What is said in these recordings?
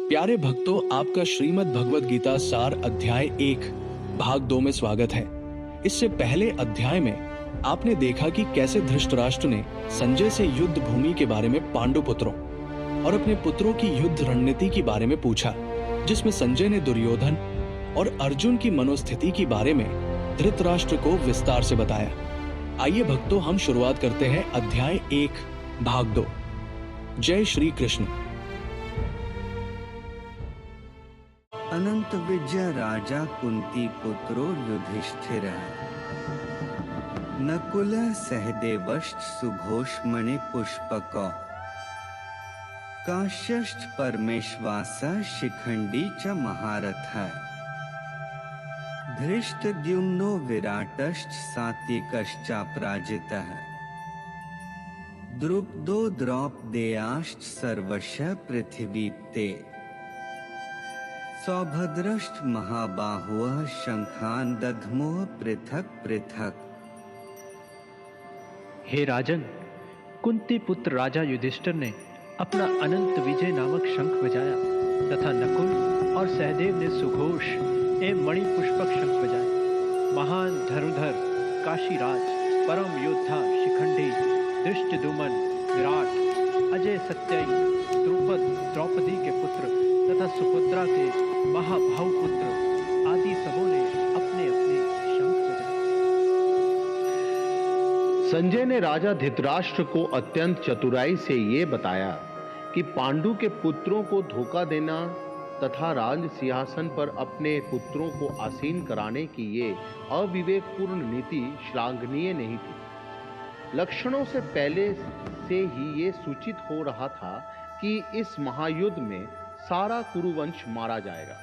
प्यारे भक्तों, आपका श्रीमद् भगवद गीता सार अध्याय 1 भाग 2 में स्वागत है। इससे पहले अध्याय में आपने देखा कि कैसे धृतराष्ट्र ने संजय से युद्ध भूमि के बारे में पांडु पुत्रों और अपने पुत्रों की युद्ध रणनीति के बारे में पूछा, जिसमें संजय ने दुर्योधन और अर्जुन की मनोस्थिति के बारे में धृतराष्ट्र को विस्तार से बताया। आइए भक्तों, हम शुरुआत करते हैं अध्याय 1 भाग 2। जय श्री कृष्ण। अनंत विजय राजा कुंती पुत्रो युधिष्ठिर नकुल सहदेवश्च सुघोषमणि पुष्पक काश्यश्च परमेश्वास शिखंडी च महारथ धृष्टद्युम्नो विराटश्च सात्विकश्चापराजितः द्रुपदो द्रौपदेयाश्च सर्वशः पृथिवीप्ते सौभद्रश्च महाबाहुः शंखान दध्मुः पृथक पृथक। हे राजन, कुंती पुत्र राजा युधिष्ठिर ने अपना अनंत विजय नामक शंख बजाया तथा नकुल और सहदेव ने सुघोष एवं मणि पुष्पक शंख बजाए। महान धनुर्धर काशीराज, परम योद्धा शिखंडी, धृष्टद्युम्न, विराट, अजय, सत्ययी, द्रुपद, द्रौपदी के पुत्र तथा सुभद्रा के महाभाव पुत्र आदि सबों ने अपने अपने शंख बजाए। संजय ने राजा धृतराष्ट्र को अत्यंत चतुराई से ये बताया कि पांडु के पुत्रों को धोखा देना तथा राज सिंहासन पर अपने पुत्रों को आसीन कराने की ये अविवेकपूर्ण नीति श्लाघनीय नहीं थी। लक्षणों से पहले से ही ये सूचित हो रहा था कि इस महायुद्ध में सारा कुरुवंश मारा जाएगा।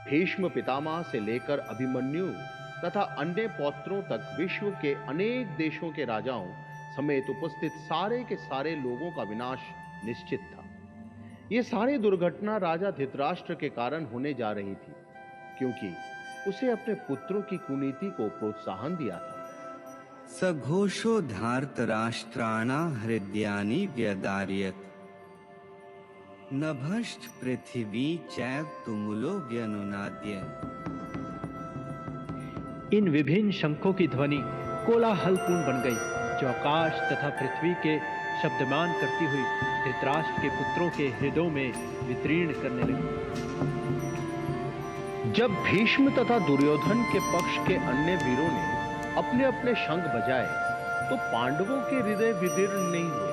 भीष्म पितामह से लेकर अभिमन्यु तथा अन्य पौत्रों तक विश्व के अनेक देशों के राजाओं समेत उपस्थित सारे के सारे लोगों का विनाश निश्चित था। ये सारी दुर्घटना राजा धृतराष्ट्र के कारण होने जा रही थी, क्योंकि उसे अपने पुत्रों की कुनीति को प्रोत्साहन दिया था। सघोषो धार्तराष्ट्राणा हृदयानि व्यदार्यत नभश्च पृथिवी चैव तुमुलो व्यनुनाद्य। इन विभिन्न शंखों की ध्वनि कोलाहलपूर्ण बन गई, जो आकाश तथा पृथ्वी के शब्दमान करती हुई धृतराष्ट्र के पुत्रों के हृदयों में वितीर्ण करने लगी। जब भीष्म तथा दुर्योधन के पक्ष के अन्य वीरों ने अपने अपने शंख बजाए तो पांडवों के हृदय विदीर्ण नहीं हुए।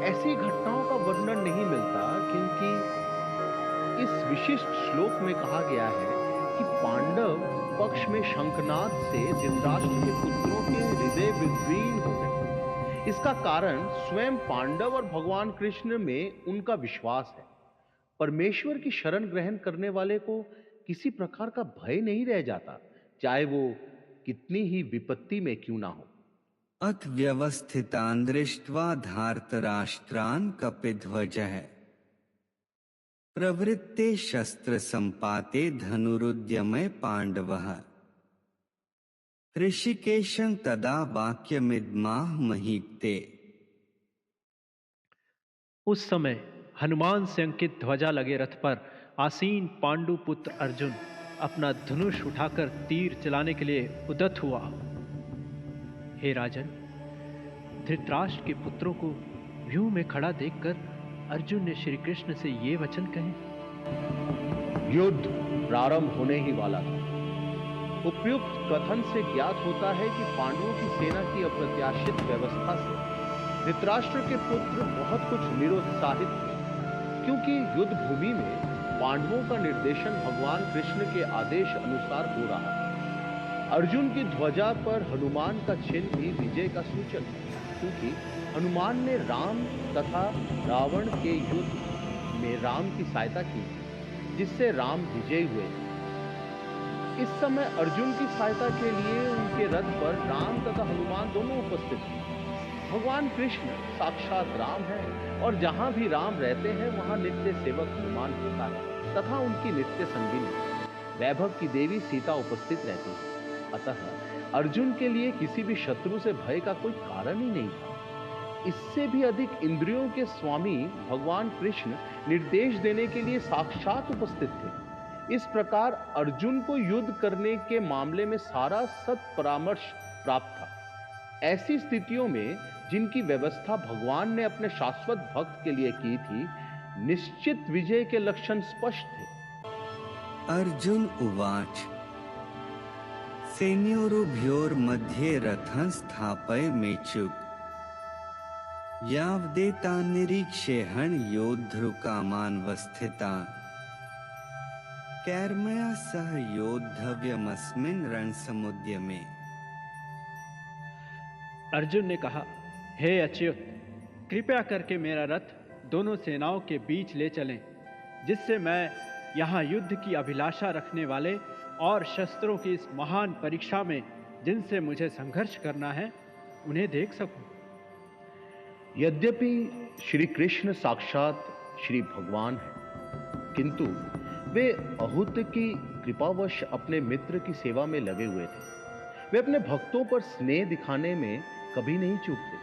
ऐसी घटनाओं का वर्णन नहीं मिलता, क्योंकि इस विशिष्ट श्लोक में कहा गया है कि पांडव पक्ष में शंखनाद से धृतराष्ट्र के पुत्रों के हृदय विदीर्ण हो गए। इसका कारण स्वयं पांडव और भगवान कृष्ण में उनका विश्वास है। परमेश्वर की शरण ग्रहण करने वाले को किसी प्रकार का भय नहीं रह जाता, चाहे वो कितनी ही विपत्ति में क्यों ना हो। अथ व्यवस्थितान् दृष्ट्वा धार्तराष्ट्रान् कपिध्वजः प्रवृत्ते शस्त्र संपाते धनुरुद्यमे पांडवः ऋषिकेशं तदा वाक्यमिदमाह महीपते। उस समय हनुमान से अंकित ध्वजा लगे रथ पर आसीन पांडु पुत्र अर्जुन अपना धनुष उठाकर तीर चलाने के लिए उद्यत हुआ। हे राजन, धृतराष्ट्र के पुत्रों को व्यूह में खड़ा देखकर अर्जुन ने श्री कृष्ण से ये वचन कहे। युद्ध प्रारंभ होने ही वाला था। उपयुक्त कथन से ज्ञात होता है कि पांडवों की सेना की अप्रत्याशित व्यवस्था से धृतराष्ट्र के पुत्र बहुत कुछ निरुत्साहित थे, क्योंकि युद्ध भूमि में पांडवों का निर्देशन भगवान कृष्ण के आदेश अनुसार हो रहा था। अर्जुन की ध्वजा पर हनुमान का चिन्ह भी विजय का सूचक है, क्योंकि हनुमान ने राम तथा रावण के युद्ध में राम की सहायता की, जिससे राम विजयी हुए। इस समय अर्जुन की सहायता के लिए उनके रथ पर राम तथा हनुमान दोनों उपस्थित थे। भगवान कृष्ण साक्षात राम है, और जहां भी राम रहते हैं वहां नित्य सेवक हनुमान होता है तथा उनकी नित्य संगिनी वैभव की देवी सीता उपस्थित रहती है। अतः अर्जुन के लिए किसी भी शत्रु से भय का कोई कारण ही नहीं था। इससे भी अधिक इंद्रियों के स्वामी भगवान कृष्ण निर्देश देने के लिए साक्षात उपस्थित थे। इस प्रकार अर्जुन को युद्ध करने के मामले में सारा सत परामर्श प्राप्त था। ऐसी स्थितियों में जिनकी व्यवस्था भगवान ने अपने शाश्वत भक्त के लिए की थी, निश्चित विजय के लक्षण स्पष्ट थे। अर्जुन उवाच सेनयोरुभयोर्मध्ये रथं स्थापयमेचुक यावदेतान् निरीक्ष्येऽहं योद्धृकामानवस्थितान् कैर्मया सह योद्धव्यमस्मिन् रणसमुद्यमे। अर्जुन ने कहा, हे अच्युत, कृपया करके मेरा रथ दोनों सेनाओं के बीच ले चलें, जिससे मैं यहाँ युद्ध की अभिलाषा रखने वाले और शस्त्रों की इस महान परीक्षा में जिनसे मुझे संघर्ष करना है, उन्हें देख सकूं। यद्यपि श्री कृष्ण साक्षात श्री भगवान हैं, किंतु वे अहुत की कृपावश अपने मित्र की सेवा में लगे हुए थे। वे अपने भक्तों पर स्नेह दिखाने में कभी नहीं चूकते,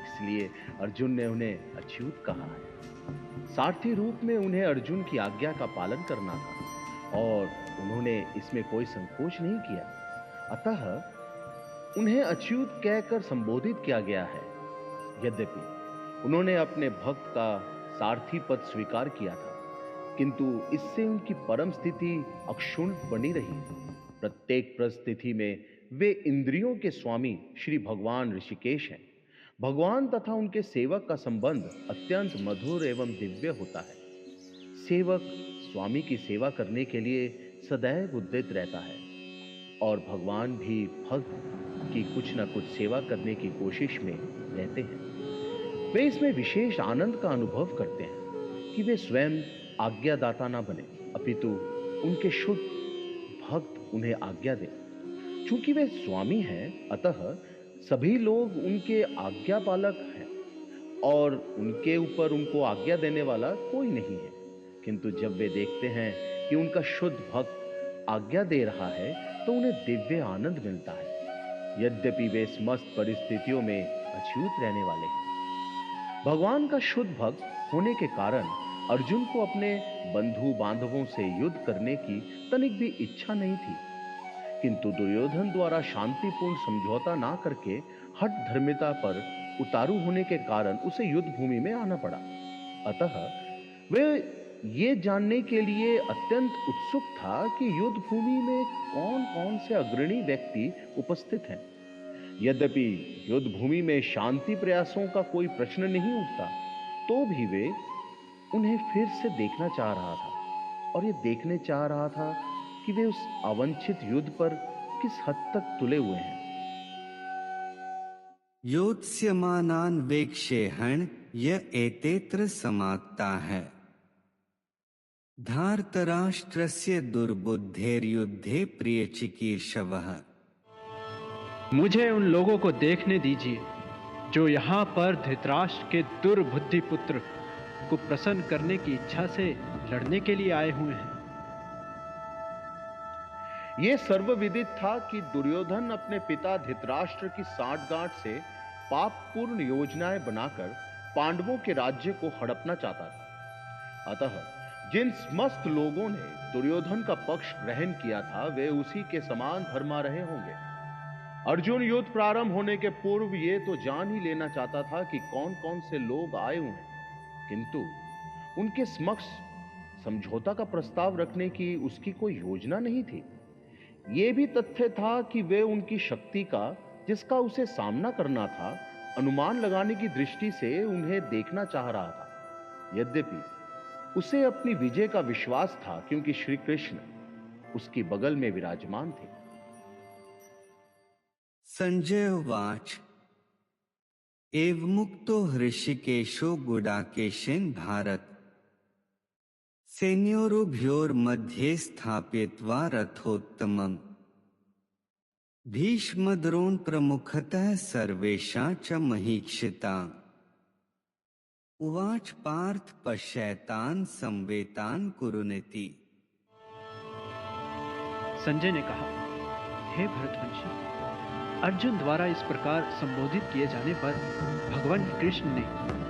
इसलिए अर्जुन ने उन्हें अच्युत कहा है। सारथी रूप में उन्हें अर्जुन की आज्ञा का पालन करना था और उन्होंने इसमें कोई संकोच नहीं किया। अतः उन्हें अच्युत कहकर संबोधित किया गया है। यद्यपि उन्होंने अपने भक्त का सारथी पद स्वीकार किया था, किंतु इससे उनकी परम स्थिति अक्षुण्ण बनी रही। प्रत्येक परिस्थिति में वे इंद्रियों के स्वामी श्री भगवान ऋषिकेश हैं। भगवान तथा उनके सेवक का संबंध अत्यंत मधुर एवं दिव्य होता है। सेवक स्वामी की सेवा करने के लिए सदैव उद्यत रहता है और भगवान भी भक्त की कुछ न कुछ सेवा करने की कोशिश में रहते हैं। वे इसमें विशेष आनंद का अनुभव करते हैं कि वे स्वयं आज्ञादाता ना बने, अपितु उनके शुद्ध भक्त उन्हें आज्ञा दें। चूंकि वे स्वामी हैं, अतः सभी लोग उनके आज्ञा पालक हैं और उनके ऊपर उनको आज्ञा देने वाला कोई नहीं है। किंतु जब वे देखते हैं कि उनका शुद्ध भक्त आज्ञा दे रहा है, तो उन्हें दिव्य आनंद मिलता है। यद्यपि वे समस्त परिस्थितियों में अछूत रहने वाले हैं। भगवान का शुद्ध भक्त होने के कारण अर्जुन को अपने बंधु बांधवों से युद्ध करने की तनिक भी इच्छा नहीं थी, किंतु दुर्योधन द्वारा शांतिपूर्ण समझौता ना करके हठ धर्मिता पर उतारू होने के कारण उसे युद्ध भूमि में आना पड़ा। अतः वे ये जानने के लिए अत्यंत उत्सुक था कि युद्ध भूमि में कौन कौन से अग्रणी व्यक्ति उपस्थित हैं। यद्यपि युद्ध भूमि में शांति प्रयासों का कोई प्रश्न नहीं उठता, तो भी वे उन्हें फिर से देखना चाह रहा था और ये देखने चाह रहा था कि वे उस अवांछित युद्ध पर किस हद तक तुले हुए हैं। योत्स्यमानान् वेक्षेऽहं य एतेऽत्र समागताः धार्तराष्ट्रस्य दुर्बुद्धेर्युद्धे प्रियचिकीर्षवः। मुझे उन लोगों को देखने दीजिए जो यहाँ पर धृतराष्ट्र के दुर्बुद्धि पुत्र को प्रसन्न करने की इच्छा से लड़ने के लिए आए हुए हैं। यह सर्वविदित था कि दुर्योधन अपने पिता धृतराष्ट्र की साठगांठ से पापपूर्ण योजनाएं बनाकर पांडवों के राज्य को हड़पना चाहता था। अतः जिन समस्त लोगों ने दुर्योधन का पक्ष ग्रहण किया था, वे उसी के समान धर्मा रहे होंगे। अर्जुन युद्ध प्रारंभ होने के पूर्व ये तो जान ही लेना चाहता था कि कौन कौन से लोग आए हुए हैं, किंतु उनके समक्ष समझौता का प्रस्ताव रखने की उसकी कोई योजना नहीं थी। यह भी तथ्य था कि वे उनकी शक्ति का, जिसका उसे सामना करना था, अनुमान लगाने की दृष्टि से उन्हें देखना चाह रहा था। यद्यपि उसे अपनी विजय का विश्वास था, क्योंकि श्री कृष्ण उसकी बगल में विराजमान थे। संजय उवाच एवमुक्तो हृषिकेशो गुडाकेशेन भारत सैन्योरुभयोर्मध्ये स्थापयित्वा रथोत्तमम् भीष्मद्रोण प्रमुखतः सर्वेषां च महीक्षिता। उवाच पार्थ पश्यैतान् संवेतान् कुरुनिति। संजय ने कहा, हे भरतवंशी, अर्जुन द्वारा इस प्रकार संबोधित किए जाने पर भगवान कृष्ण ने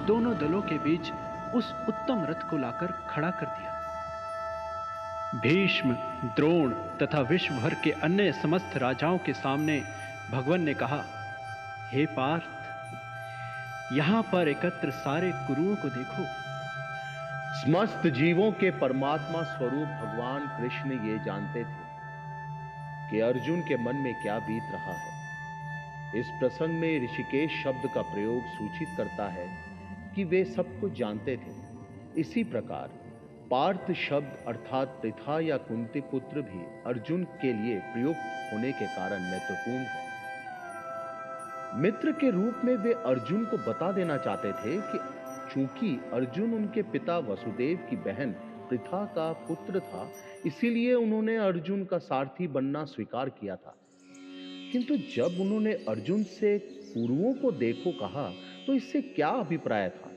दोनों दलों के बीच उस उत्तम रथ को लाकर खड़ा कर दिया। भीष्म, द्रोण तथा विश्व भर के अन्य समस्त राजाओं के सामने भगवान ने कहा, हे पार्थ, यहां पर एकत्र सारे कुरुओं को देखो। समस्त जीवों के परमात्मा स्वरूप भगवान कृष्ण ये जानते थे कि अर्जुन के मन में क्या बीत रहा है। इस प्रसंग में ऋषिकेश शब्द का प्रयोग सूचित करता है कि वे सब कुछ जानते थे। इसी प्रकार पार्थ शब्द अर्थात पृथा या कुंती पुत्र भी अर्जुन के लिए प्रयुक्त होने के कारण महत्वपूर्ण है। मित्र के रूप में वे अर्जुन को बता देना चाहते थे कि चूंकि अर्जुन उनके पिता वसुदेव की बहन पृथा का पुत्र था, इसीलिए उन्होंने अर्जुन का सारथी बनना स्वीकार किया था। किंतु जब उन्होंने अर्जुन से कुरुओं को देखो कहा, तो इससे क्या अभिप्राय था?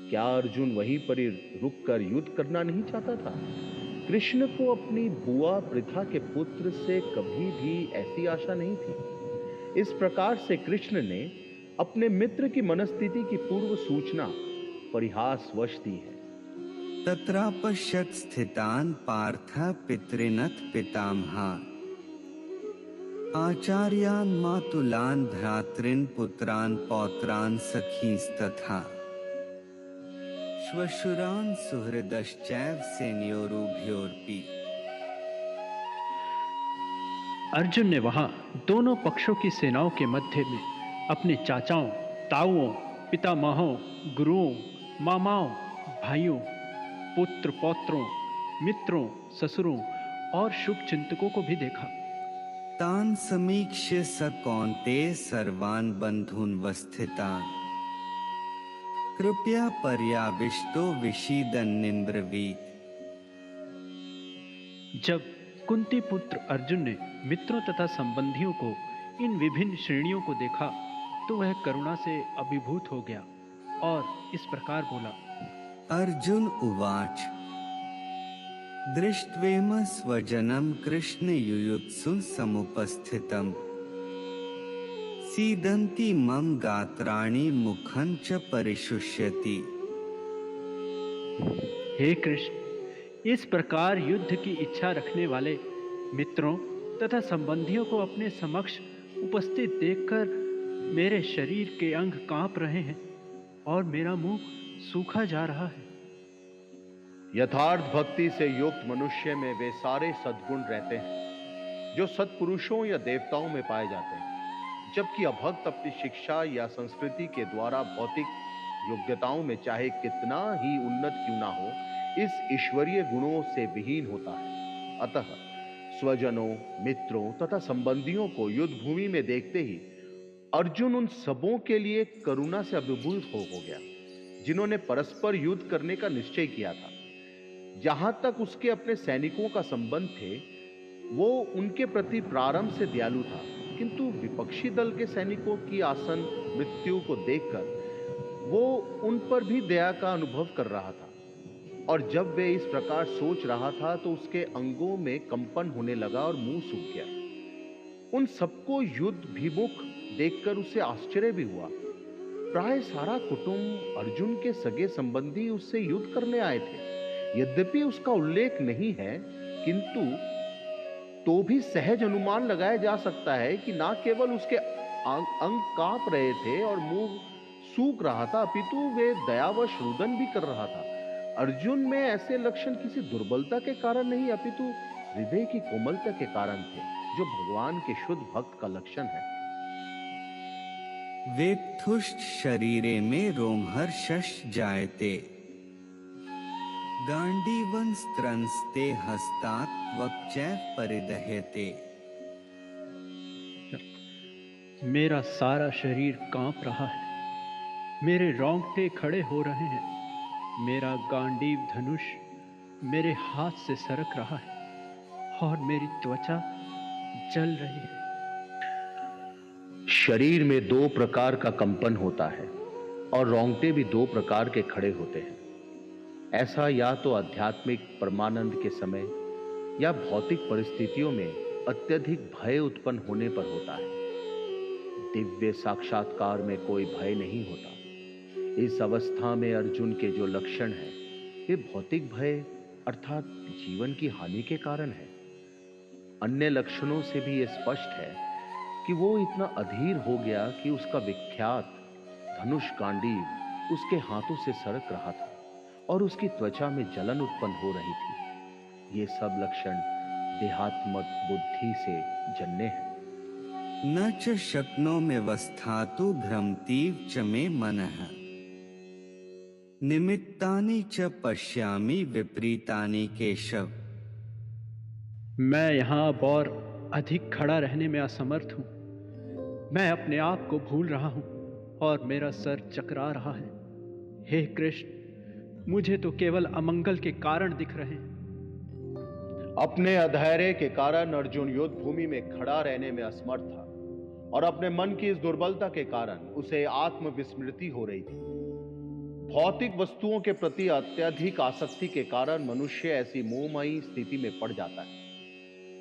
क्या अर्जुन वहीं पर ही रुककर युद्ध करना नहीं चाहता था? कृष्ण को अपनी बुआ पृथा के पुत्र से कभी भी ऐसी आशा नहीं थी। इस प्रकार से कृष्ण ने अपने मित्र की मनस्थिति की पूर्व सूचना परिहासवश दी है। तत्रापश्यत् स्थितान् पार्थ पितॄनथ पितामहान् आचार्यान् मातुलान् भ्रातॄन् पुत्रान् पौत्रान् सखींस्तथा श्वशुरान् सुहृदश्चैव सेनयोरुभयोरपि। अर्जुन ने वहां दोनों पक्षों की सेनाओं के मध्य में अपने चाचाओं, ताऊओं, पितामहों, गुरुओं, मामाओं, भाइयों, पुत्र पौत्रों, मित्रों, ससुरों और शुभ चिंतकों को भी देखा। तान् समीक्ष्य स कौन्तेय सर्वान् बन्धून् वस्थितान् कृपया पर्याविष्टो विषीदन्निन्द्रवीत्। जब कुंती पुत्र अर्जुन ने मित्रों तथा संबंधियों को इन विभिन्न श्रेणियों को देखा, तो वह करुणा से अभिभूत हो गया और इस प्रकार बोला। अर्जुन उवाच दृष्ट्वेम स्वजनं कृष्ण युयुत्सु समुपस्थितं सीदन्ति मम गात्राणि मुखं च परिशुष्यति। हे कृष्ण, इस प्रकार युद्ध की इच्छा रखने वाले मित्रों तथा संबंधियों को अपने समक्ष उपस्थित देखकर मेरे शरीर के अंग कांप रहे हैं और मेरा मुंह सूखा जा रहा है। यथार्थ भक्ति से युक्त मनुष्य में वे सारे सद्गुण रहते हैं जो सत्पुरुषों या देवताओं में पाए जाते हैं, जबकि अभक्त अपनी शिक्षा या संस्कृति के द्वारा भौतिक योग्यताओं में चाहे कितना ही उन्नत क्यों ना हो, इस ईश्वरीय गुणों से विहीन होता है। अतः स्वजनों, मित्रों तथा संबंधियों को युद्ध भूमि में देखते ही अर्जुन उन सबों के लिए करुणा से अभिभूत हो गया जिन्होंने परस्पर युद्ध करने का निश्चय किया था। जहां तक उसके अपने सैनिकों का संबंध थे, वो उनके प्रति प्रारंभ से दयालु था, किंतु विपक्षी दल के सैनिकों की आसन मृत्यु को देखकर वो उन पर भी दया का अनुभव कर रहा था। और जब वे इस प्रकार सोच रहा था तो उसके अंगों में कंपन होने लगा और मुंह सूख गया। उन सबको युद्ध विमुख देखकर उसे आश्चर्य भी हुआ। प्राय सारा कुटुंब, अर्जुन के सगे संबंधी उससे युद्ध करने आए थे। यद्यपि उसका उल्लेख नहीं है, किंतु तो भी सहज अनुमान लगाया जा सकता है कि ना केवल उसके अंग कांप रहे थे और मुंह सूख रहा था, अपितु वे दयावश रुदन भी कर रहा था। अर्जुन में ऐसे लक्षण किसी दुर्बलता के कारण नहीं, अपितु हृदय की कोमलता के कारण थे, जो भगवान के शुद्ध भक्त का लक्षण है। वेत्थुष्ट शरीरे में रोमहर्षश जायते गांडीवं स्त्रंस्ते हस्तात् वक्चैव परिदह्यते। मेरा सारा शरीर कांप रहा है, मेरे रोंगटे खड़े हो रहे हैं, मेरा गांडीव धनुष मेरे हाथ से सरक रहा है और मेरी त्वचा जल रही है। शरीर में दो प्रकार का कंपन होता है और रोंगटे भी दो प्रकार के खड़े होते हैं। ऐसा या तो आध्यात्मिक परमानंद के समय या भौतिक परिस्थितियों में अत्यधिक भय उत्पन्न होने पर होता है। दिव्य साक्षात्कार में कोई भय नहीं होता। इस अवस्था में अर्जुन के जो लक्षण हैं, वे भौतिक भय अर्थात जीवन की हानि के कारण है। अन्य लक्षणों से भी यह स्पष्ट है कि वो इतना अधीर हो गया कि उसका विख्यात धनुष गांडीव उसके हाथों से सरक रहा था और उसकी त्वचा में जलन उत्पन्न हो रही थी। ये सब लक्षण देहात्मक बुद्धि से जन्य हैं। न च शक्नोम्यवस्थातु भ्रमतीव च मे मनः निमित्तानि च पश्यामि विपरीतानि केशव। मैं यहाँ अब और अधिक खड़ा रहने में असमर्थ हूँ। मैं अपने आप को भूल रहा हूँ और मेरा सर चकरा रहा है। हे कृष्ण, मुझे तो केवल अमंगल के कारण दिख रहे हैं। अपने अधैर्य के कारण अर्जुन युद्ध भूमि में खड़ा रहने में असमर्थ था और अपने मन की इस दुर्बलता के कारण उसे आत्मविस्मृति हो रही थी। भौतिक वस्तुओं के प्रति अत्यधिक आसक्ति के कारण मनुष्य ऐसी मोहमयी स्थिति में पड़ जाता है।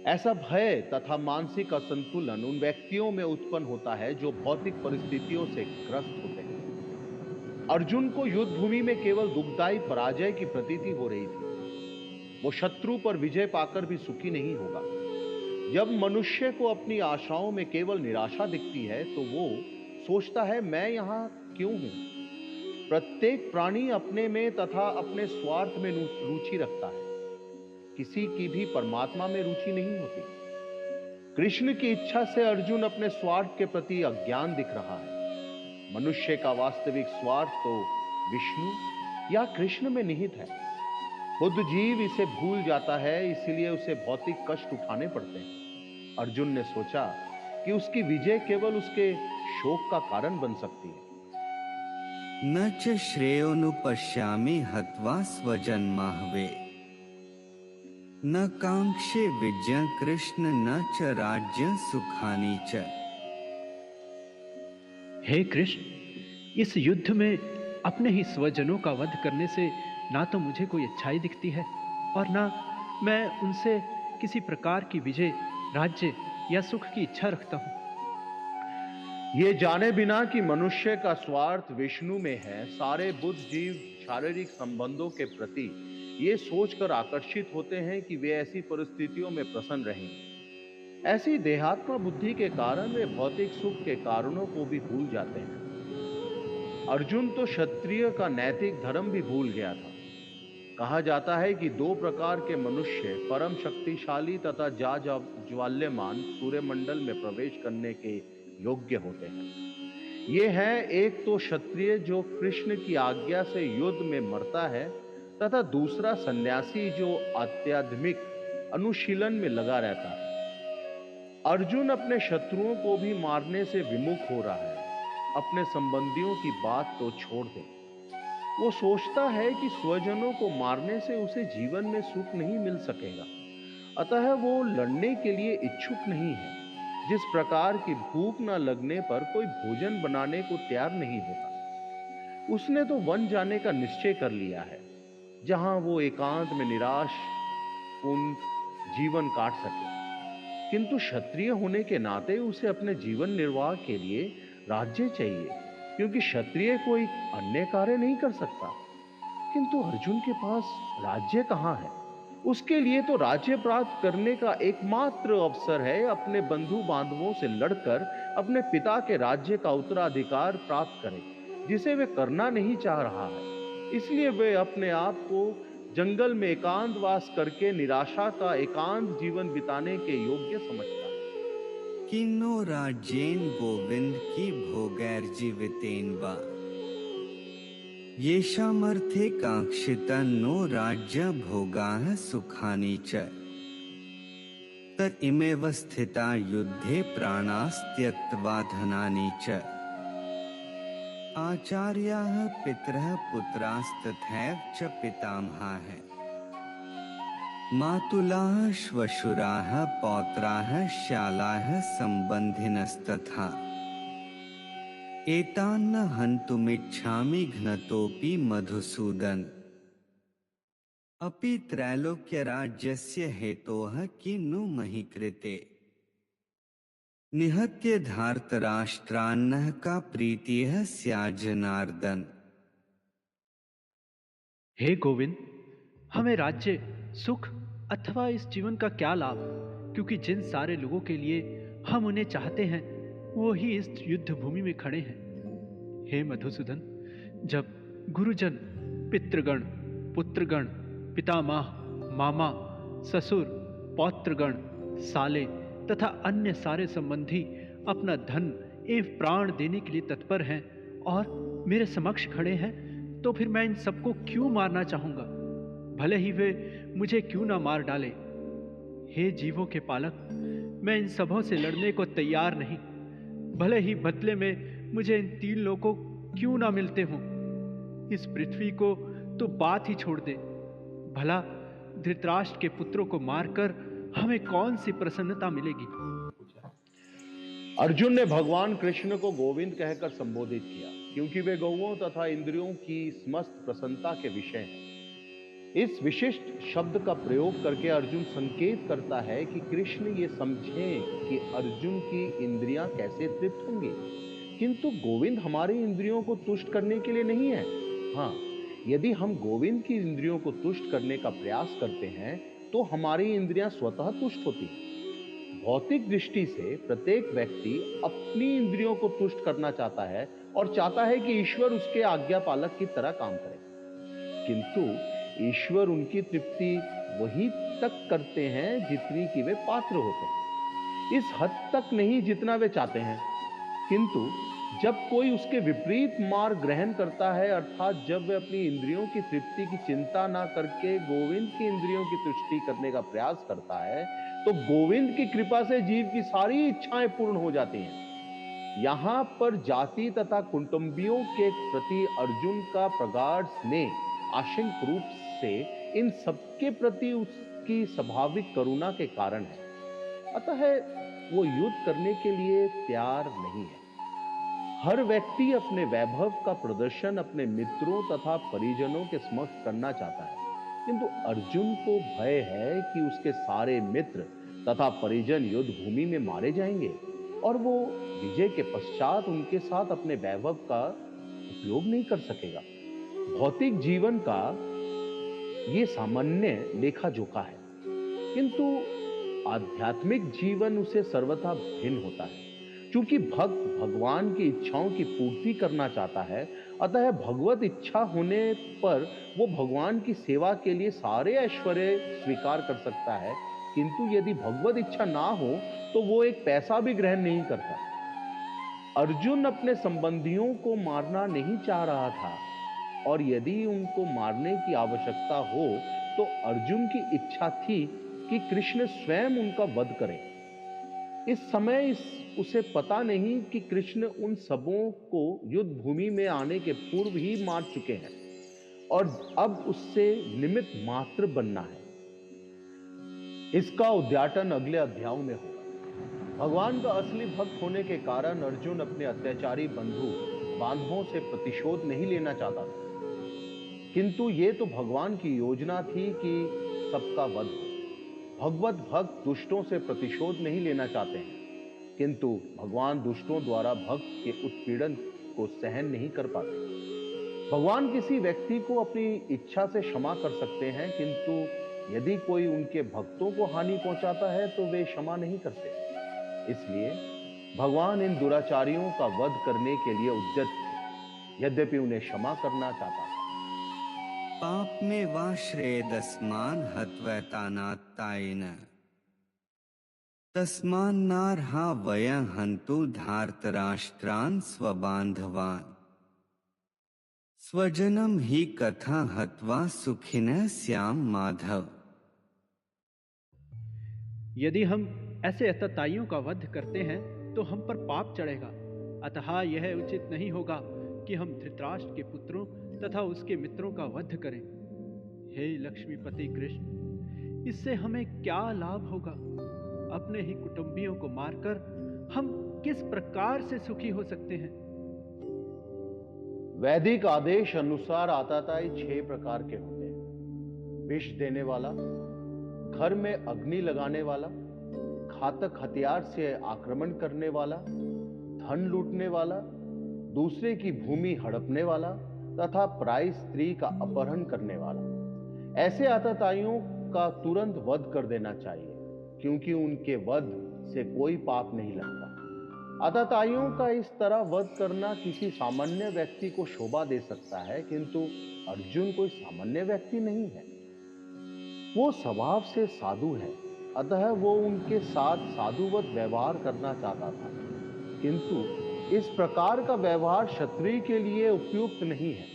ऐसा भय तथा मानसिक असंतुलन उन व्यक्तियों में उत्पन्न होता है जो भौतिक परिस्थितियों से ग्रस्त होते हैं। अर्जुन को युद्ध भूमि में केवल दुखदायी पराजय की प्रतीति हो रही थी। वो शत्रु पर विजय पाकर भी सुखी नहीं होगा। जब मनुष्य को अपनी आशाओं में केवल निराशा दिखती है तो वो सोचता है, मैं यहां क्यों हूं? प्रत्येक प्राणी अपने में तथा अपने स्वार्थ में रुचि रखता है। किसी की भी परमात्मा में रुचि नहीं होती। कृष्ण की इच्छा से अर्जुन अपने स्वार्थ के प्रति अज्ञान दिख रहा है। मनुष्य का वास्तविक स्वार्थ तो विष्णु या कृष्ण में निहित है। बुद्ध जीव इसे भूल जाता है, इसलिए उसे भौतिक कष्ट उठाने पड़ते हैं। अर्जुन ने सोचा कि उसकी विजय केवल उसके शोक का कारण बन सकती है। न च श्रेयोनुपश्यामि हत्वा स्वजन्माहवे न कांक्षे विजय कृष्ण न च राज्य सुखानि च। हे कृष्ण, इस युद्ध में अपने ही स्वजनों का वध करने से ना तो मुझे कोई अच्छाई दिखती है और ना मैं उनसे किसी प्रकार की विजय, राज्य या सुख की इच्छा रखता हूं। ये जाने बिना कि मनुष्य का स्वार्थ विष्णु में है, सारे बुद्ध जीव शारीरिक संबंधों के प्रति ये सोचकर आकर्षित होते हैं कि वे ऐसी परिस्थितियों में प्रसन्न रहेंगे। ऐसी देहात्म बुद्धि के कारण वे भौतिक सुख के कारणों को भी भूल जाते हैं। अर्जुन तो क्षत्रिय का नैतिक धर्म भी भूल गया था। कहा जाता है कि दो प्रकार के मनुष्य परम शक्तिशाली तथा ज्वाल्यमान सूर्यमंडल में प्रवेश करने के योग्य होते हैं। ये है, एक तो क्षत्रिय जो कृष्ण की आज्ञा से युद्ध में मरता है तथा दूसरा सन्यासी जो आध्यात्मिक अनुशीलन में लगा रहता है। अर्जुन अपने शत्रुओं को भी मारने से विमुख हो रहा है। अपने संबंधियों की बात तो छोड़ दे, वो सोचता है कि स्वजनों को मारने से उसे जीवन में सुख नहीं मिल सकेगा, अतः वो लड़ने के लिए इच्छुक नहीं है। जिस प्रकार की भूख न लगने पर कोई भोजन बनाने को तैयार नहीं होता, उसने तो वन जाने का निश्चय कर लिया है, जहां वो एकांत में निराश उन जीवन काट सके। किंतु क्षत्रिय होने के नाते उसे अपने जीवन निर्वाह के लिए राज्य चाहिए, क्योंकि क्षत्रिय कोई अन्य कार्य नहीं कर सकता। किंतु अर्जुन के पास राज्य कहां है? उसके लिए तो राज्य प्राप्त करने का एकमात्र अवसर है अपने बंधु बांधवों से लड़कर अपने पिता के राज्य का उत्तराधिकार प्राप्त करें, जिसे वे करना नहीं चाह रहा है। इसलिए वे अपने आप को जंगल में एकांतवास करके निराशा का एकांत जीवन बिताने के योग्य समझता है। किन्नो राज्येन गोविंद की भोगैर्जीवितेन वा येषामर्थे कांक्षिता नो राज्य भोगाः सुखानि च तइमेव स्थिता युद्धे प्राणास्त्यक्त्वा धनानि च आचार्याः पितरः पुत्रास्तथैव च पितामहाः मातुलाः श्वशुराः पौत्राः श्यालाः सम्बन्धिनस्तथा एतान्न हन्तुमिच्छामि घ्नतोऽपि मधुसूदन अपि त्रैलोक्यराज्यस्य हेतोः किन्नु मही कृते। निहत्य धार्तराष्ट्रान्नः का प्रीतिः स्याज्जनार्दन। हे गोविंद, हमें राज्य, सुख अथवा इस जीवन का क्या लाभ, क्योंकि जिन सारे लोगों के लिए हम उन्हें चाहते हैं वो ही इस युद्ध भूमि में खड़े हैं। हे मधुसूदन, जब गुरुजन, पितृगण, पुत्रगण, पितामह, मामा, ससुर, पौत्रगण, साले तथा अन्य सारे संबंधी अपना धन एवं प्राण देने के लिए तत्पर हैं और मेरे समक्ष खड़े हैं, तो फिर मैं इन सबको क्यों मारना चाहूंगा, भले ही वे मुझे क्यों ना मार डाले। हे जीवों के पालक, मैं इन सबों से लड़ने को तैयार नहीं, भले ही बदले में मुझे इन 3 लोगों क्यों ना मिलते हों। इस पृथ्वी को तो बात ही छोड़ दे, भला धृतराष्ट्र के पुत्रों को मारकर हमें कौन सी प्रसन्नता मिलेगी। अर्जुन ने भगवान कृष्ण को गोविंद कहकर संबोधित किया, क्योंकि वे गौओं तथा इंद्रियों की समस्त प्रसन्नता के विषय हैं। इस विशिष्ट शब्द का प्रयोग करके अर्जुन संकेत करता है कि कृष्ण ये समझें कि अर्जुन की इंद्रियां कैसे तृप्त होंगी, किंतु गोविंद हमारी इंद्रियों को तुष्ट करने के लिए नहीं है। हाँ, यदि हम गोविंद की इंद्रियों को तुष्ट करने का प्रयास करते हैं तो हमारी इंद्रियां स्वतः तुष्ट होती हैं। भौतिक दृष्टि से प्रत्येक व्यक्ति अपनी इंद्रियों को तुष्ट करना चाहता है और चाहता है कि ईश्वर उसके आज्ञा पालक की तरह काम करे, किंतु ईश्वर उनकी तृप्ति वही तक करते हैं जितनी कि वे पात्र होते हैं, इस हद तक नहीं जितना वे चाहते हैं। किंतु जब कोई उसके विपरीत मार्ग ग्रहण करता है, अर्थात जब वह अपनी इंद्रियों की तृप्ति की चिंता ना करके गोविंद की इंद्रियों की तुष्टि करने का प्रयास करता है, तो गोविंद की कृपा से जीव की सारी इच्छाएं पूर्ण हो जाती हैं। यहां पर जाति तथा कुटुंबियों के प्रति अर्जुन का प्रगाढ़ स्नेह आशंक रूप से इन सबके प्रति उसकी स्वाभाविक करुणा के कारण है, अतः वो युद्ध करने के लिए तैयार नहीं है। हर व्यक्ति अपने वैभव का प्रदर्शन अपने मित्रों तथा परिजनों के समक्ष करना चाहता है, किंतु अर्जुन को भय है कि उसके सारे मित्र तथा परिजन युद्ध भूमि में मारे जाएंगे और वो विजय के पश्चात उनके साथ अपने वैभव का उपयोग नहीं कर सकेगा। भौतिक जीवन का ये सामान्य लेखा जोखा है, किंतु आध्यात्मिक जीवन उसे सर्वथा भिन्न होता है। क्योंकि भक्त भगवान की इच्छाओं की पूर्ति करना चाहता है, अतः भगवत इच्छा होने पर वो भगवान की सेवा के लिए सारे ऐश्वर्य स्वीकार कर सकता है, किंतु यदि भगवत इच्छा ना हो तो वो एक पैसा भी ग्रहण नहीं करता। अर्जुन अपने संबंधियों को मारना नहीं चाह रहा था, और यदि उनको मारने की आवश्यकता हो तो अर्जुन की इच्छा थी कि कृष्ण स्वयं उनका वध करें। इस समय उसे पता नहीं कि कृष्ण उन सबों को युद्ध भूमि में आने के पूर्व ही मार चुके हैं और अब उससे निमित्त मात्र बनना है। इसका उद्घाटन अगले अध्यायों में होगा। भगवान का असली भक्त होने के कारण अर्जुन अपने अत्याचारी बांधवों से प्रतिशोध नहीं लेना चाहता था, किंतु ये तो भगवान की योजना थी कि सबका वध हो। भगवत भक्त दुष्टों से प्रतिशोध नहीं लेना चाहते हैं, किंतु भगवान दुष्टों द्वारा भक्त के उत्पीड़न को सहन नहीं कर पाते। भगवान किसी व्यक्ति को अपनी इच्छा से क्षमा कर सकते हैं, किंतु यदि कोई उनके भक्तों को हानि पहुंचाता है तो वे क्षमा नहीं करते। इसलिए भगवान इन दुराचारियों का वध करने के लिए उद्यत थे, यद्यपि उन्हें क्षमा करना चाहता था। पाप में वा श्रेयदस्मान हत्वैतानात्तायेन तस्मान्नार्हा वयं हन्तु धार्तराष्ट्रान् स्वबान्धवान् स्वजनम ही कथा हत्वा सुखिनः स्याम माधव। यदि हम ऐसे अतताइयों का वध करते हैं तो हम पर पाप चढ़ेगा, अतः यह उचित नहीं होगा कि हम धृतराष्ट्र के पुत्रों तथा उसके मित्रों का वध करें। हे लक्ष्मीपति कृष्ण, इससे हमें क्या लाभ होगा? अपने ही कुटुंबियों को मारकर हम किस प्रकार से सुखी हो सकते हैं? वैदिक आदेश अनुसार आतताई 6 प्रकार के होते हैं: विष देने वाला, घर में अग्नि लगाने वाला, घातक हथियार से आक्रमण करने वाला, धन लूटने वाला, दूसरे की भूमि हड़पने वाला तथा पराई स्त्री का अपहरण करने वाला, ऐसे आतताइयों का तुरंत वध कर देना चाहिए, क्योंकि उनके वध से कोई पाप नहीं लगता। आतताइयों का इस तरह वध करना किसी सामान्य व्यक्ति को शोभा दे सकता है, किंतु अर्जुन कोई सामान्य व्यक्ति नहीं है। वो स्वभाव से साधु है, अतः वो उनके साथ साधुवत व्यवहार करना चाहता था, किंतु इस प्रकार का व्यवहार क्षत्रिय के लिए उपयुक्त नहीं है।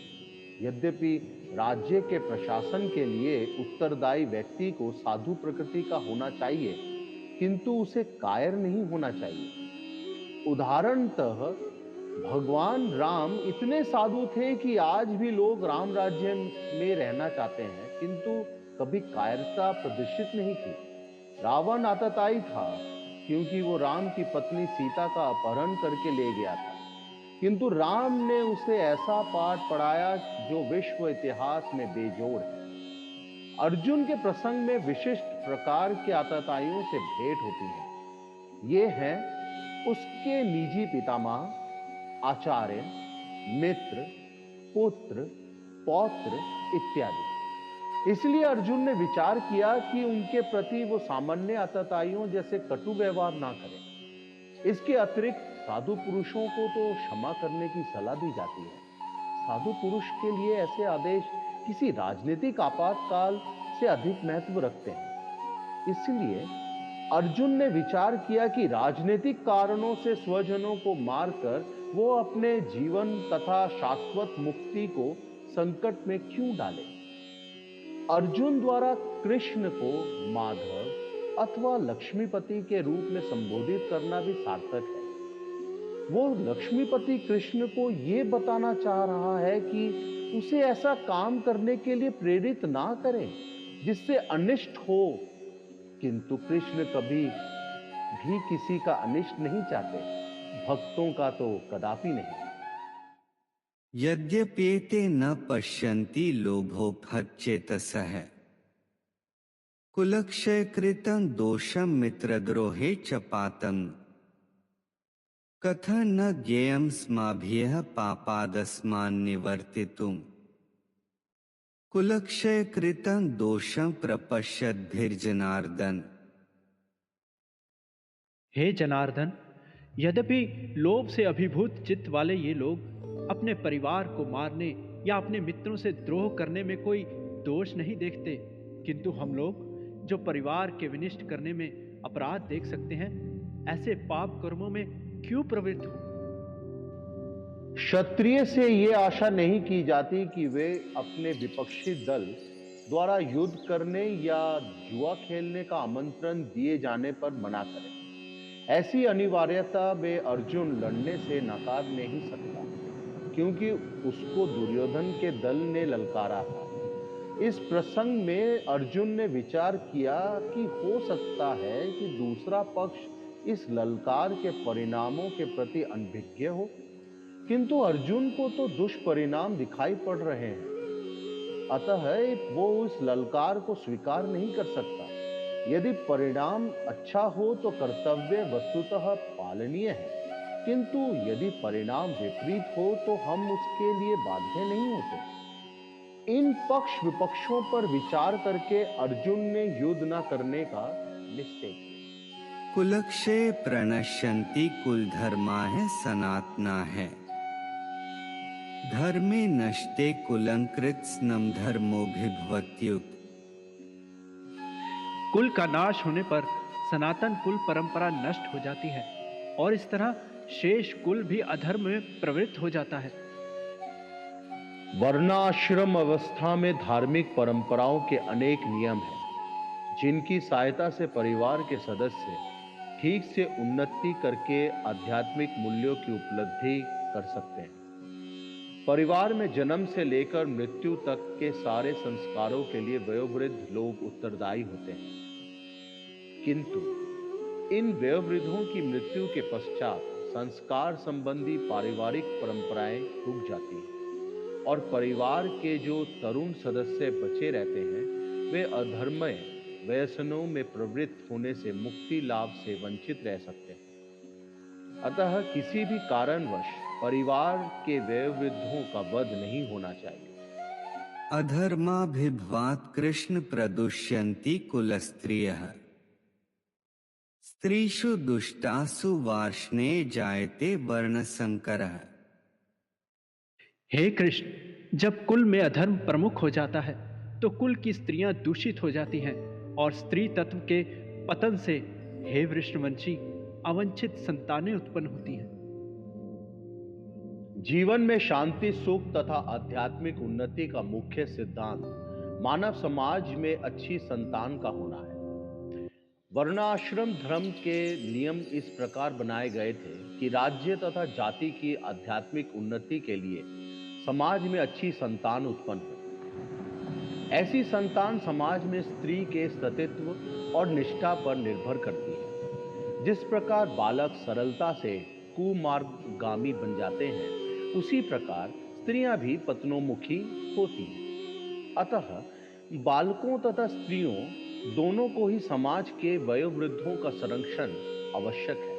यद्यपि राज्य के प्रशासन के लिए उत्तरदायी व्यक्ति को साधु प्रकृति का होना चाहिए, किंतु उसे कायर नहीं होना चाहिए। उदाहरणतः भगवान राम इतने साधु थे कि आज भी लोग राम राज्य में रहना चाहते हैं, किंतु कभी कायरता प्रदर्शित नहीं की। रावण आतताई था, क्योंकि वो राम की पत्नी सीता का अपहरण करके ले गया था, किंतु राम ने उसे ऐसा पाठ पढ़ाया जो विश्व इतिहास में बेजोड़ है। अर्जुन के प्रसंग में विशिष्ट प्रकार के आतताइयों से भेंट होती है। ये हैं उसके निजी पितामह, आचार्य, मित्र, पुत्र, पौत्र इत्यादि। इसलिए अर्जुन ने विचार किया कि उनके प्रति वो सामान्य आतताइयों जैसे कटु व्यवहार ना करें। इसके अतिरिक्त साधु पुरुषों को तो क्षमा करने की सलाह दी जाती है। साधु पुरुष के लिए ऐसे आदेश किसी राजनीतिक आपातकाल से अधिक महत्व रखते हैं। इसलिए अर्जुन ने विचार किया कि राजनीतिक कारणों से स्वजनों को मारकर वो अपने जीवन तथा शाश्वत मुक्ति को संकट में क्यों डाले। अर्जुन द्वारा कृष्ण को माधव अथवा लक्ष्मीपति के रूप में संबोधित करना भी सार्थक है। वो लक्ष्मीपति कृष्ण को ये बताना चाह रहा है कि उसे ऐसा काम करने के लिए प्रेरित ना करें जिससे अनिष्ट हो, किंतु कृष्ण कभी भी किसी का अनिष्ट नहीं चाहते, भक्तों का तो कदापि नहीं। यद्यपेते न पश्यन्ति लोभोपहच्चेतसः कुलक्षयकृतं दोषं मित्रद्रोहे च पातं कथं न ज्ञेयं स्माभिः पापादस्मान् निवर्तितुं कुलक्षयकृतं दोषं प्रपश्यद्भिर्जनार्दन। हे जनार्दन, यद्यपि लोभ से अभिभूत चित्त वाले ये लोग अपने परिवार को मारने या अपने मित्रों से द्रोह करने में कोई दोष नहीं देखते, किंतु हम लोग जो परिवार के विनिष्ट करने में अपराध देख सकते हैं, ऐसे पाप कर्मों में क्यों प्रवृत्त हो। क्षत्रिय से ये आशा नहीं की जाती कि वे अपने विपक्षी दल द्वारा युद्ध करने या जुआ खेलने का आमंत्रण दिए जाने पर मना करें। ऐसी अनिवार्यता में अर्जुन लड़ने से नकार नहीं सकता, क्योंकि उसको दुर्योधन के दल ने ललकारा था। इस प्रसंग में अर्जुन ने विचार किया कि हो सकता है कि दूसरा पक्ष इस ललकार के परिणामों के प्रति अनभिज्ञ हो, किंतु अर्जुन को तो दुष्परिणाम दिखाई पड़ रहे हैं, अतः वो उस ललकार को स्वीकार नहीं कर सकता। यदि परिणाम अच्छा हो तो कर्तव्य वस्तुतः पालनीय है, किंतु यदि परिणाम विपरीत हो तो हम उसके लिए बाध्य नहीं होते। इन पक्ष विपक्षों पर विचार करके अर्जुन ने युद्ध न करने का निश्चय किया। कुलक्षय प्रणश्यन्ति कुलधर्माः सनातनाः धर्मे नष्टे कुलंकृत्स्नं धर्मोऽभिभवत्युत। कुल का नाश होने पर सनातन कुल परंपरा नष्ट हो जाती है और इस तरह शेष कुल भी अधर्म में प्रवृत्त हो जाता है। वर्णाश्रम अवस्था में धार्मिक परंपराओं के अनेक नियम हैं, जिनकी सहायता से परिवार के सदस्य ठीक से उन्नति करके आध्यात्मिक मूल्यों की उपलब्धि कर सकते हैं। परिवार में जन्म से लेकर मृत्यु तक के सारे संस्कारों के लिए वयोवृद्ध लोग उत्तरदायी होते हैं, किंतु इन वयोवृद्धों की मृत्यु के पश्चात संस्कार संबंधी पारिवारिक परंपराएं रुक जाती हैं और परिवार के जो तरुण सदस्य बचे रहते हैं वे अधर्मय व्यसनों में प्रवृत्त होने से मुक्ति लाभ से वंचित रह सकते हैं। अतः किसी भी कारणवश परिवार के वयोवृद्धों का वध नहीं होना चाहिए। अधर्माभिभवात् कृष्ण प्रदुष्यन्ति कुलस्त्रियः स्त्रीषु दुष्टासु वार्ष्णे जायते वर्णसंकरः। हे कृष्ण, जब कुल में अधर्म प्रमुख हो जाता है तो कुल की स्त्रियां दूषित हो जाती हैं और स्त्री तत्व के पतन से, हे वृषणवंशी, अवांछित संतानें उत्पन्न होती हैं। जीवन में शांति, सुख तथा आध्यात्मिक उन्नति का मुख्य सिद्धांत मानव समाज में अच्छी संतान का होना है। वर्णाश्रम धर्म के नियम इस प्रकार बनाए गए थे कि राज्य तथा जाति की आध्यात्मिक उन्नति के लिए समाज में अच्छी संतान उत्पन्न हो। ऐसी संतान समाज में स्त्री के सतीत्व और निष्ठा पर निर्भर करती है। जिस प्रकार बालक सरलता से कुमार्गामी बन जाते हैं, उसी प्रकार स्त्रियां भी पतनोमुखी होती हैं। अतः बालकों तथा स्त्रियों दोनों को ही समाज के वयोवृद्धों का संरक्षण आवश्यक है।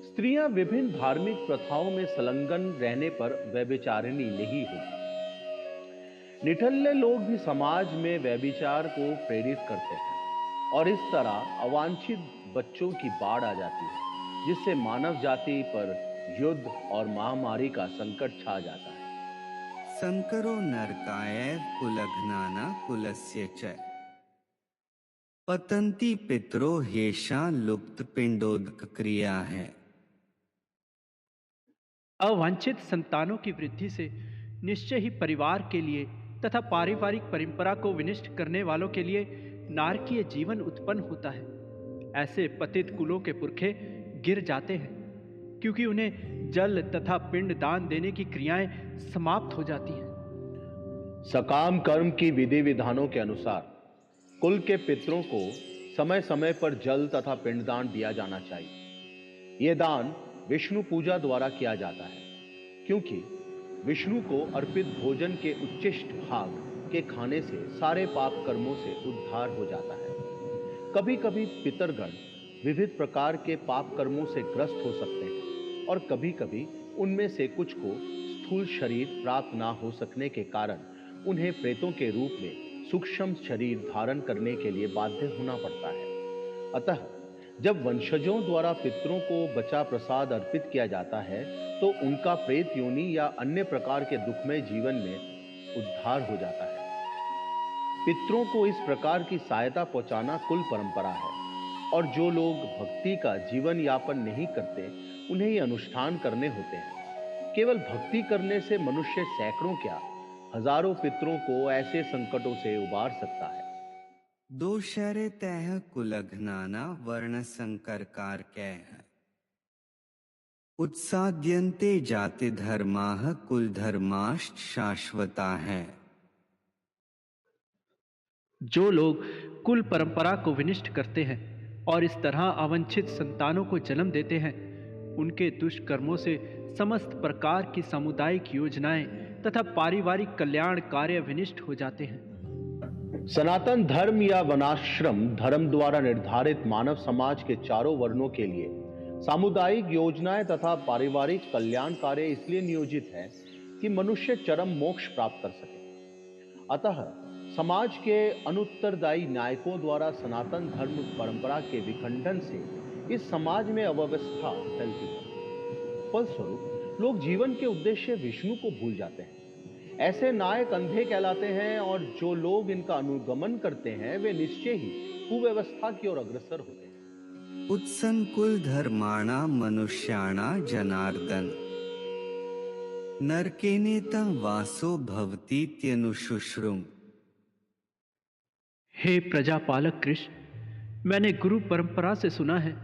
स्त्रियां विभिन्न धार्मिक प्रथाओं में संलग्न रहने पर व्यभिचारिणी नहीं होती। निठल्ले लोग भी समाज में व्यभिचार को प्रेरित करते हैं और इस तरह अवांछित बच्चों की बाढ़ आ जाती है, जिससे मानव जाति पर युद्ध और महामारी का संकट छा जाता है। संकरो नरकाय कुलघ्नाना कुलस्य च पतंती पितरो हेषा लुप्त पिंडोदक क्रिया है। अवांछित संतानों की वृद्धि से निश्चय ही परिवार के लिए तथा पारिवारिक परंपरा को विनष्ट करने वालों के लिए नारकीय जीवन उत्पन्न होता है। ऐसे पतित कुलों के पुरखे गिर जाते हैं क्योंकि उन्हें जल तथा पिंड दान देने की क्रियाएं समाप्त हो जाती हैं। सकाम कर्म की विधि विधानों के अनुसार कुल के पितरों को समय समय पर जल तथा पिंडदान दिया जाना चाहिए। यह दान विष्णु पूजा द्वारा किया जाता है, क्योंकि विष्णु को अर्पित भोजन के उच्चिष्ट भाग के खाने से सारे पाप कर्मों से उद्धार हो जाता है। कभी कभी पितरगण विविध प्रकार के पाप कर्मों से ग्रस्त हो सकते हैं और कभी कभी उनमें से कुछ को स्थूल शरीर प्राप्त ना हो सकने के कारण उन्हें प्रेतों के रूप में सूक्ष्म शरीर धारण करने के लिए बाध्य होना पड़ता है। अतः जब वंशजों द्वारा पितरों को बचा प्रसाद अर्पित किया जाता है तो उनका प्रेत योनि या अन्य प्रकार के दुखमय जीवन में उद्धार हो जाता है। पितरों को इस प्रकार की सहायता पहुंचाना कुल परंपरा है और जो लोग भक्ति का जीवन यापन नहीं करते उन्हें ये अनुष्ठान करने होते हैं। केवल भक्ति करने से मनुष्य सैकड़ों क्या हजारों पितरों को ऐसे संकटों से उबार सकता है। दोषरे तह कुलघ्नाना वर्ण संकर कारकैः उत्साद्यन्ते जाति धर्माः कुल धर्माश्च शाश्वता है। जो लोग कुल परंपरा को विनष्ट करते हैं और इस तरह अवांछित संतानों को जन्म देते हैं, उनके दुष्कर्मों से समस्त प्रकार की सामुदायिक योजनाएं तथा पारिवारिक कल्याण कार्य विनष्ट हो जाते हैं। सनातन धर्म या वनाश्रम धर्म द्वारा निर्धारित मानव समाज के चारों वर्णों के लिए सामुदायिक योजनाएं तथा पारिवारिक कल्याण कार्य इसलिए नियोजित है कि मनुष्य चरम मोक्ष प्राप्त कर सके। अतः समाज के अनुत्तरदायी नायकों द्वारा सनातन धर्म परंपरा के विखंडन से इस समाज में अव्यवस्था फैलती है। फलस्वरूप लोग जीवन के उद्देश्य विष्णु को भूल जाते हैं। ऐसे नायक अंधे कहलाते हैं और जो लोग इनका अनुगमन करते हैं वे निश्चय ही कुव्यवस्था की ओर अग्रसर होते हैं। उत्सन कुल धर्माणा मनुष्याणा जनार्दन नरकेनेतं वासो भवतीत्यनुशुश्रुम। हे प्रजापालक कृष्ण, मैंने गुरु परंपरा से सुना है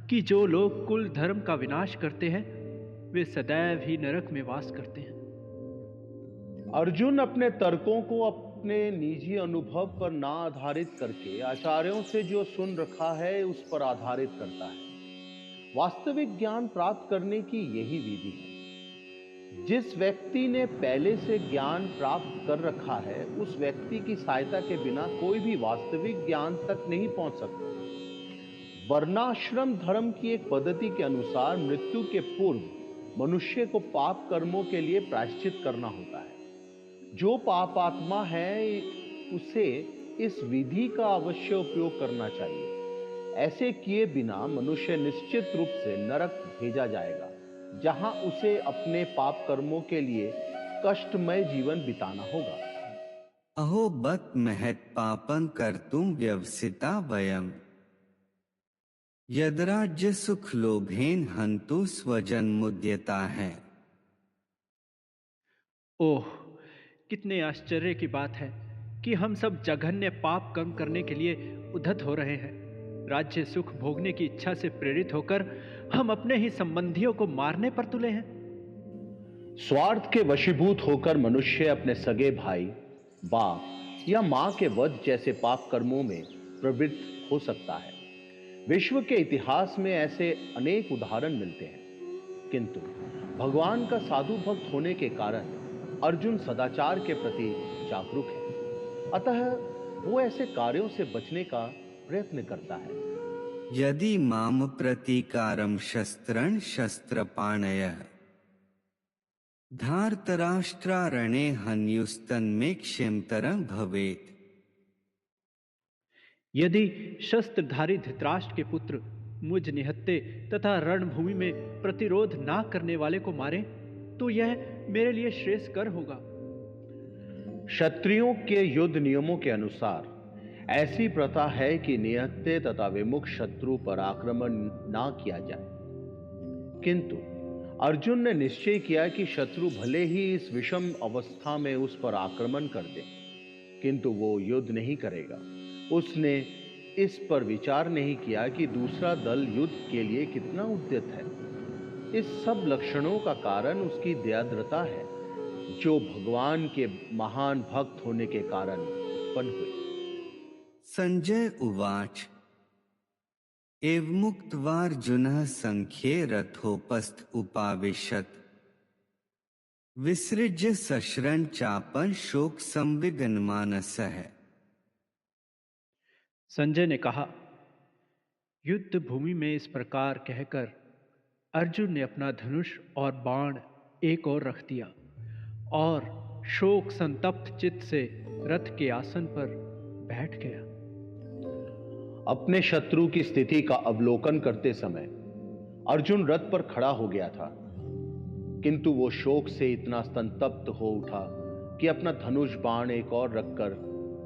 कि जो लोग कुल धर्म का विनाश करते हैं वे सदैव ही नरक में वास करते हैं। अर्जुन अपने तर्कों को अपने निजी अनुभव पर ना आधारित करके आचार्यों से जो सुन रखा है उस पर आधारित करता है। वास्तविक ज्ञान प्राप्त करने की यही विधि है। जिस व्यक्ति ने पहले से ज्ञान प्राप्त कर रखा है, उस व्यक्ति की सहायता के बिना कोई भी वास्तविक ज्ञान तक नहीं पहुंच सकता। वर्णाश्रम धर्म की एक पद्धति के अनुसार मृत्यु के पूर्व मनुष्य को पाप कर्मों के लिए प्रायश्चित करना होता है। जो पापात्मा है उसे इस विधि का अवश्य उपयोग करना चाहिए। ऐसे किए बिना मनुष्य निश्चित रूप से नरक भेजा जाएगा, जहां उसे अपने पाप कर्मों के लिए कष्टमय जीवन बिताना होगा। अहो बत महत् पापं कर्तुं व्यवसिता वयम् यद्राज्य सुख लोभेन हन्तु स्वजन्मुद्यता है। ओह, कितने आश्चर्य की बात है कि हम सब जघन्य पाप कम करने के लिए उद्यत हो रहे हैं। राज्य सुख भोगने की इच्छा से प्रेरित होकर हम अपने ही संबंधियों को मारने पर तुले हैं। स्वार्थ के वशीभूत होकर मनुष्य अपने सगे भाई, बाप या मां के वध जैसे पाप कर्मों में प्रवृत्त हो सकता है। विश्व के इतिहास में ऐसे अनेक उदाहरण मिलते हैं, किंतु भगवान का साधु भक्त होने के कारण अर्जुन सदाचार के प्रति जागरूक है। अतः वो ऐसे कार्यों से बचने का प्रयत्न करता है। यदि माम प्रतीकारम शस्त्रं शस्त्रपाणयः धार्तराष्ट्रारणे हन्युस्तन्मे क्षिमतरं भवेत्। यदि शस्त्रधारी धृतराष्ट्र के पुत्र मुझ निहत्ते तथा रणभूमि में प्रतिरोध ना करने वाले को मारे तो यह मेरे लिए श्रेयस्कर होगा। क्षत्रियों के युद्ध नियमों के अनुसार ऐसी प्रथा है कि निहत्ते तथा विमुख शत्रु पर आक्रमण ना किया जाए, किंतु अर्जुन ने निश्चय किया कि शत्रु भले ही इस विषम अवस्था में उस पर आक्रमण कर दे, किंतु वो युद्ध नहीं करेगा। उसने इस पर विचार नहीं किया कि दूसरा दल युद्ध के लिए कितना उद्यत है। इस सब लक्षणों का कारण उसकी दयाद्रता है, जो भगवान के महान भक्त होने के कारण उत्पन्न हुई। संजय उवाच एवमुक्त्वार्जुनः संख्ये रथोपस्थ उपाविशत् विसृज्य सशरं चापं शोक संविघ्नमानसः। संजय ने कहा, युद्ध भूमि में इस प्रकार कहकर अर्जुन ने अपना धनुष और बाण एक ओर रख दिया और शोक संतप्त चित्त से रथ के आसन पर बैठ गया। अपने शत्रु की स्थिति का अवलोकन करते समय अर्जुन रथ पर खड़ा हो गया था, किंतु वो शोक से इतना संतप्त हो उठा कि अपना धनुष बाण एक और रखकर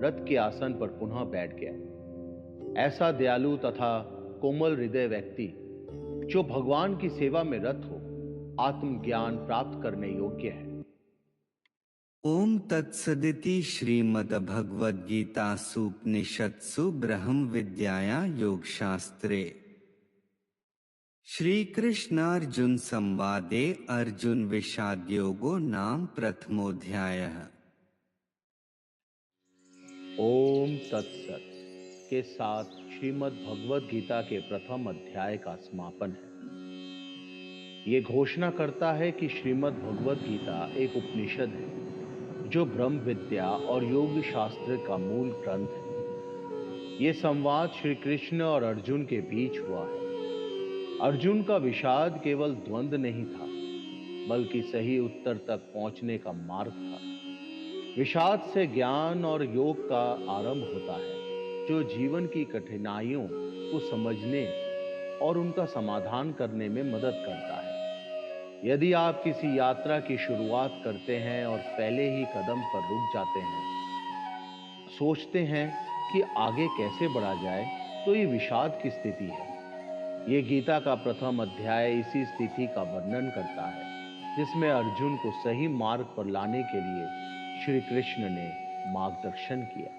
रथ के आसन पर पुनः बैठ गया। ऐसा दयालु तथा कोमल हृदय व्यक्ति जो भगवान की सेवा में रत हो, आत्मज्ञान प्राप्त करने योग्य है। ओम तत्सदिति श्रीमद्भगवद्गीतासु उपनिषत्सु ब्रह्म विद्यायां योगशास्त्रे श्रीकृष्णार्जुन संवादे अर्जुन विषादयोगो नाम प्रथमोऽध्यायः। ओम तत्सत के साथ श्रीमद् भगवद गीता के प्रथम अध्याय का समापन है। ये घोषणा करता है कि श्रीमद् भगवद गीता एक उपनिषद है जो ब्रह्म विद्या और योग शास्त्र का मूल ग्रंथ है। ये संवाद श्री कृष्ण और अर्जुन के बीच हुआ है। अर्जुन का विषाद केवल द्वंद्व नहीं था, बल्कि सही उत्तर तक पहुंचने का मार्ग था। विषाद से ज्ञान और योग का आरंभ होता है, जो जीवन की कठिनाइयों को समझने और उनका समाधान करने में मदद करता है। यदि आप किसी यात्रा की शुरुआत करते हैं और पहले ही कदम पर रुक जाते हैं, सोचते हैं कि आगे कैसे बढ़ा जाए, तो ये विषाद की स्थिति है। ये गीता का प्रथम अध्याय इसी स्थिति का वर्णन करता है, जिसमें अर्जुन को सही मार्ग पर लाने के लिए श्री कृष्ण ने मार्गदर्शन किया।